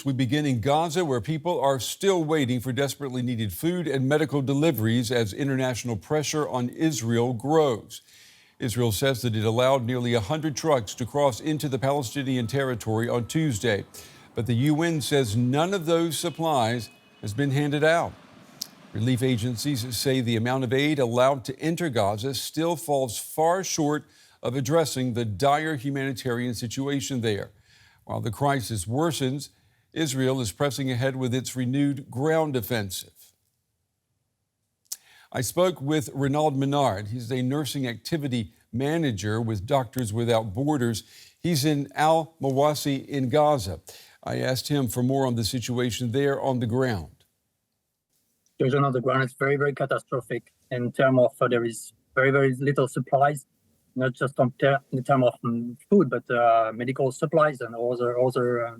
We begin in Gaza, where people are still waiting for desperately needed food and medical deliveries as international pressure on Israel grows. Israel says that it allowed nearly 100 trucks to cross into the Palestinian territory on Tuesday. But the UN says none of those supplies has been handed out. Relief agencies say the amount of aid allowed to enter Gaza still falls far short of addressing the dire humanitarian situation there. While the crisis worsens, Israel is pressing ahead with its renewed ground offensive. I spoke with Renaud Menard. He's a nursing activity manager with Doctors Without Borders. He's in al-Mawasi in Gaza. I asked him for more on the situation there on the ground. The situation on the ground is very, very catastrophic in terms of there is very, very little supplies, not just in terms of food, but medical supplies and other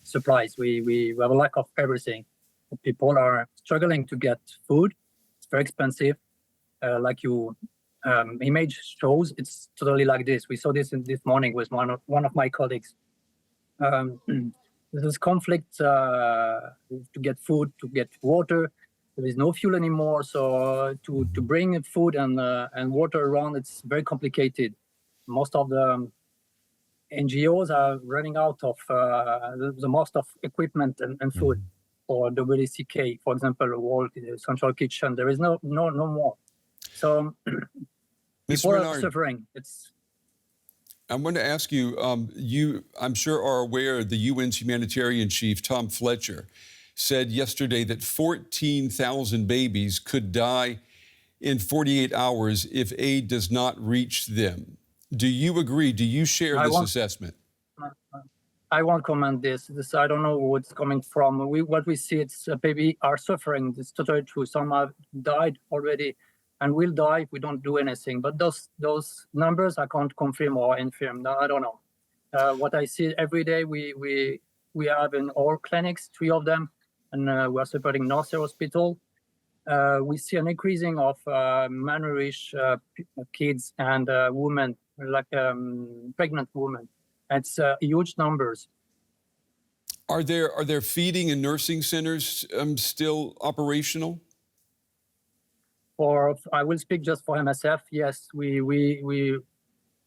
supplies. We have a lack of everything. People are struggling to get food. It's very expensive. Like you image shows, it's totally like this. We saw this this morning with one of my colleagues. There's conflict to get food, to get water. There is no fuel anymore, so to bring food and water around, it's very complicated. Most of the NGOs are running out of the most of equipment and food. For WCK, for example, World Central Kitchen, there is no more. So people are suffering. I want to ask you, I'm sure are aware the UN's humanitarian chief, Tom Fletcher, said yesterday that 14,000 babies could die in 48 hours if aid does not reach them. Do you agree? Do you share this assessment? I won't comment this. I don't know where it's coming from. What we see, it's baby are suffering. It's totally true. Some have died already and will die if we don't do anything. But those numbers I can't confirm or infirm. No, I don't know. What I see every day, we have in all clinics, 3 of them, and we are supporting North Hospital. We see an increasing of malnourished kids and women, like pregnant women. It's huge numbers. Are there feeding and nursing centers still operational? I will speak just for MSF. Yes, we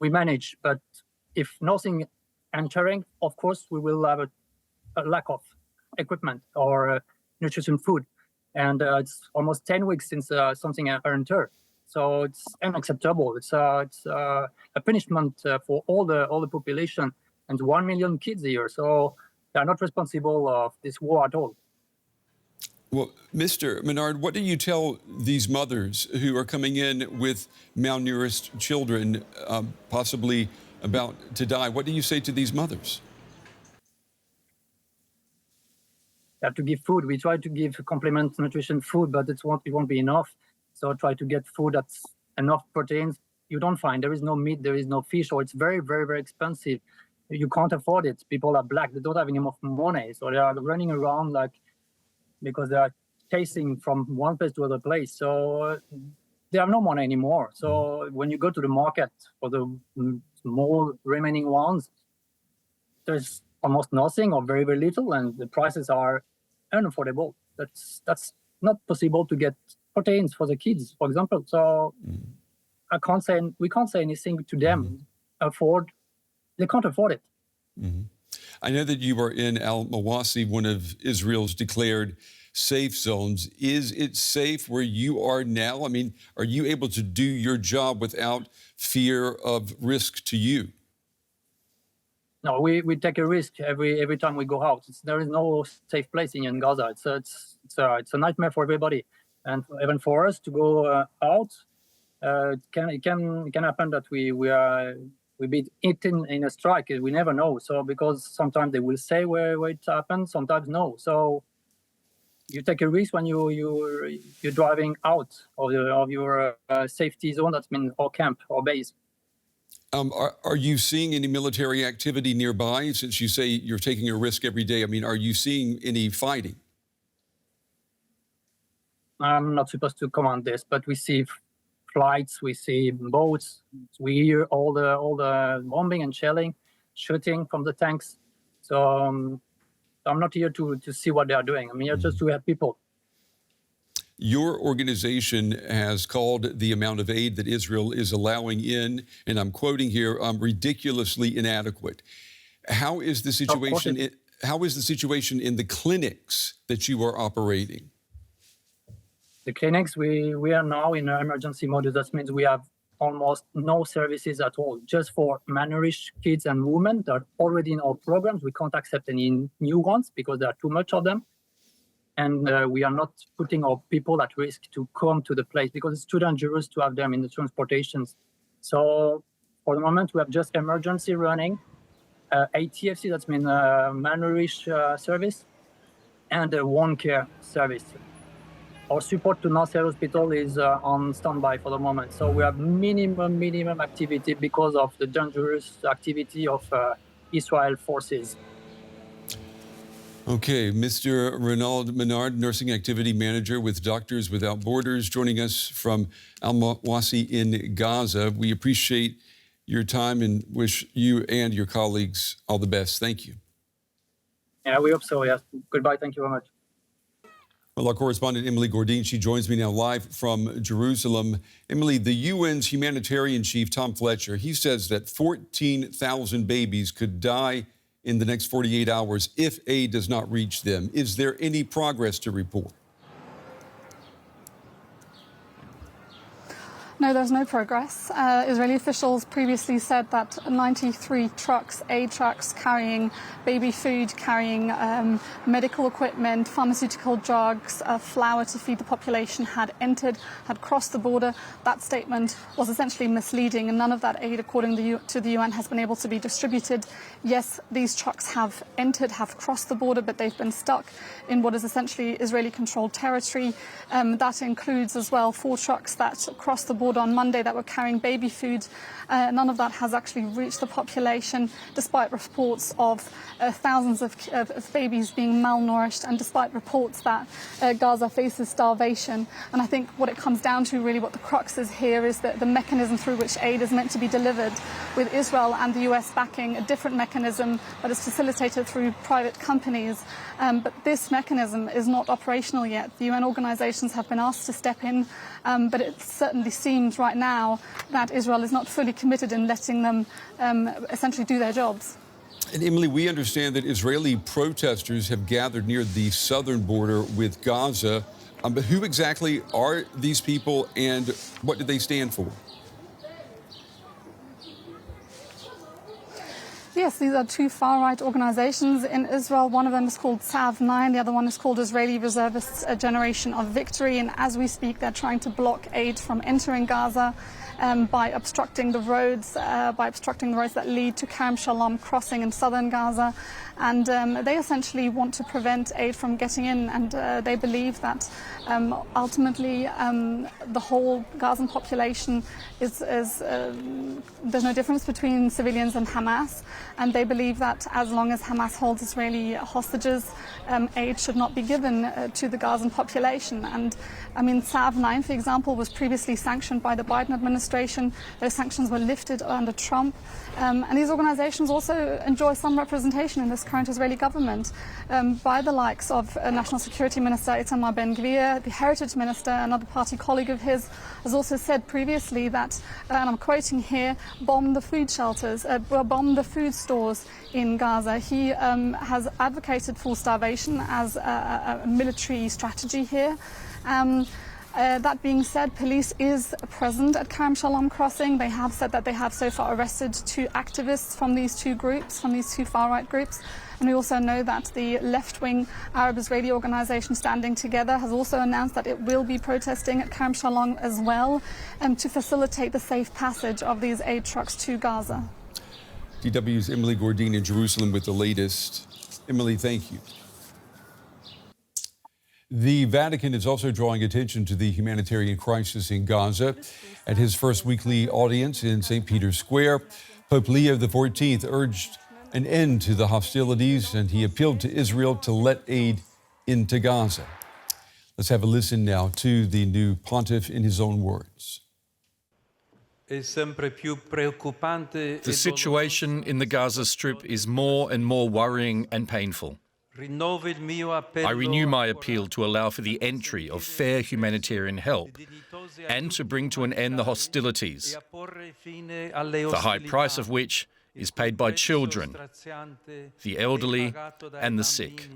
manage, but if nothing entering, of course, we will have a lack of equipment or nutrition food. And it's almost 10 weeks since something entered. So it's unacceptable. It's a punishment for all the population and 1 million kids here. So they are not responsible of this war at all. Well, Mr. Menard, what do you tell these mothers who are coming in with malnourished children, possibly about to die? What do you say to these mothers? You have to give food. We try to give complement nutrition food, but it won't be enough. So try to get food that's enough proteins. You don't find. There is no meat, there is no fish, or it's very, very, very expensive. You can't afford it. People are black. They don't have enough money. So they are running around because they are chasing from one place to another place. So they have no money anymore. So when you go to the market for the small remaining ones, there's almost nothing or very, very little, and the prices are unaffordable. That's not possible to get proteins for the kids, for example. So we can't say anything to them. They can't afford it. I know that you are in al-Mawasi, one of Israel's declared safe zones. Is it safe where you are now? I mean, are you able to do your job without fear of risk to you? No, we take a risk every time we go out. There is no safe place in Gaza. It's a nightmare for everybody, and even for us to go out. It can happen that we be eaten in a strike. We never know. So because sometimes they will say where it happened, sometimes no. So you take a risk when you're driving out of your safety zone. That's mean or camp or base. Are you seeing any military activity nearby? Since you say you're taking a risk every day, I mean, are you seeing any fighting? I'm not supposed to comment this, but we see flights, we see boats, we hear all the bombing and shelling, shooting from the tanks. So So I'm not here to see what they are doing. I'm here just to help people. Your organization has called the amount of aid that Israel is allowing in, and I'm quoting here, ridiculously inadequate. How is the situation? How is the situation in the clinics that you are operating? The clinics, we are now in an emergency mode. That means we have almost no services at all, just for malnourished kids and women that are already in our programs. We can't accept any new ones because there are too much of them. And we are not putting our people at risk to come to the place because it's too dangerous to have them in the transportations. So for the moment, we have just emergency running, ATFC, that's mean malnourished service, and a one care service. Our support to Nasser Hospital is on standby for the moment. So we have minimum activity because of the dangerous activity of Israel forces. Okay, Mr. Ronald Menard, Nursing Activity Manager with Doctors Without Borders, joining us from Al-Mawasi in Gaza. We appreciate your time and wish you and your colleagues all the best. Thank you. Yeah, we hope so, yes. Goodbye, thank you very much. Well, our correspondent, Emily Gordine, she joins me now live from Jerusalem. Emily, the UN's humanitarian chief, Tom Fletcher, he says that 14,000 babies could die in the next 48 hours if aid does not reach them. Is there any progress to report? No, there's no progress. Israeli officials previously said that 93 trucks, aid trucks carrying baby food, carrying medical equipment, pharmaceutical drugs, flour to feed the population had crossed the border. That statement was essentially misleading, and none of that aid, according to the UN, has been able to be distributed. Yes, these trucks have crossed the border, but they've been stuck in what is essentially Israeli-controlled territory. That includes as well 4 trucks that crossed the border on Monday that were carrying baby food. None of that has actually reached the population, despite reports of thousands of babies being malnourished, and despite reports that Gaza faces starvation. And I think what it comes down to, really, what the crux is here, is that the mechanism through which aid is meant to be delivered, with Israel and the US backing a different mechanism that is facilitated through private companies. But this mechanism is not operational yet. The UN organizations have been asked to step in, but it certainly seems right now that Israel is not fully committed in letting them essentially do their jobs. And Emily, we understand that Israeli protesters have gathered near the southern border with Gaza. But who exactly are these people and what do they stand for? Yes, these are 2 far-right organizations in Israel. One of them is called Tzav 9, the other one is called Israeli Reservists, a Generation of Victory. And as we speak, they're trying to block aid from entering Gaza by obstructing the roads that lead to Kerem Shalom crossing in southern Gaza. And they essentially want to prevent aid from getting in, and they believe that ultimately the whole Gazan population is there's no difference between civilians and Hamas, and they believe that as long as Hamas holds Israeli hostages, aid should not be given to the Gazan population. And I mean, Tzav 9, for example, was previously sanctioned by the Biden administration. Those sanctions were lifted under Trump. And these organizations also enjoy some representation in this current Israeli government by the likes of National Security Minister Itamar Ben-Gvir. The Heritage Minister, another party colleague of his, has also said previously that, and I'm quoting here, bomb the food shelters, bomb the food stores in Gaza. He has advocated full starvation as a military strategy here. That being said, police is present at Kerem Shalom crossing. They have said that they have so far arrested 2 activists from these 2 groups, from these 2 far-right groups. And we also know that the left-wing Arab-Israeli organization Standing Together has also announced that it will be protesting at Kerem Shalom as well, to facilitate the safe passage of these aid trucks to Gaza. DW's Emily Gordine in Jerusalem with the latest. Emily, thank you. The Vatican is also drawing attention to the humanitarian crisis in Gaza. At his first weekly audience in St. Peter's Square, Pope Leo XIV urged an end to the hostilities, and he appealed to Israel to let aid into Gaza. Let's have a listen now to the new pontiff in his own words. The situation in the Gaza Strip is more and more worrying and painful. I renew my appeal to allow for the entry of fair humanitarian help and to bring to an end the hostilities, the high price of which is paid by children, the elderly and the sick.